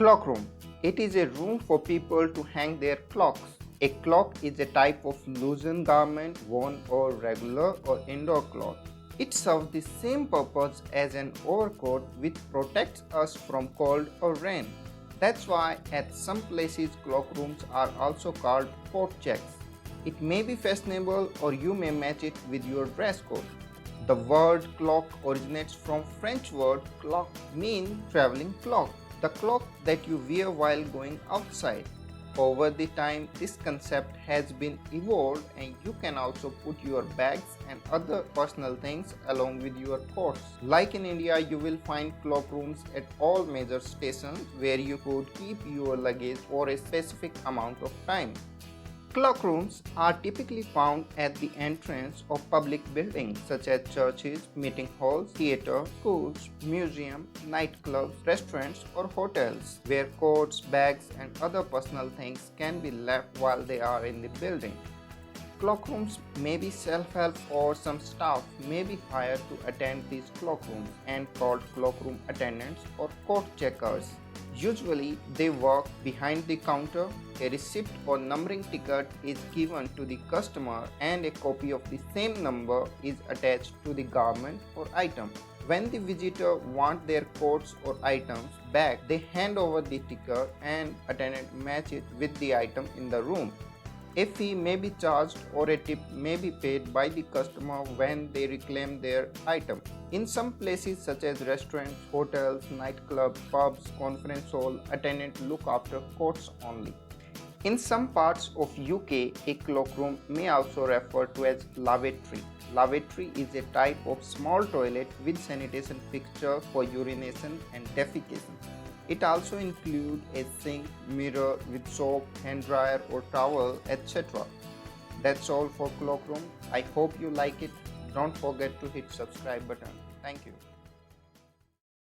Cloakroom. It is a room for people to hang their cloaks. A cloak is a type of loosened garment worn over regular or indoor clothes. It serves the same purpose as an overcoat which protects us from cold or rain. That's why at some places cloakrooms are also called coat checks. It may be fashionable or you may match it with your dress code. The word cloak originates from French word cloak, meaning traveling cloak, the cloak that you wear while going outside. Over the time, this concept has been evolved and you can also put your bags and other personal things along with your coats. Like in India, you will find cloakrooms at all major stations where you could keep your luggage for a specific amount of time. Cloakrooms are typically found at the entrance of public buildings such as churches, meeting halls, theaters, schools, museums, nightclubs, restaurants, or hotels, where coats, bags, and other personal things can be left while they are in the building. Cloakrooms may be self-help or some staff may be hired to attend these cloakrooms and called cloakroom attendants or coat checkers. Usually, they work behind the counter. A receipt or numbering ticket is given to the customer and a copy of the same number is attached to the garment or item. When the visitor wants their coats or items back, they hand over the ticket and attendant match it with the item in the room. A fee may be charged or a tip may be paid by the customer when they reclaim their item. In some places such as restaurants, hotels, nightclubs, pubs, conference hall, attendants look after coats only. In some parts of UK, a cloakroom may also refer to as lavatory. Lavatory is a type of small toilet with sanitation fixture for urination and defecation. It also includes a sink, mirror with soap, hand dryer or towel, etc. That's all for Cloakroom. I hope you like it. Don't forget to hit subscribe button. Thank you.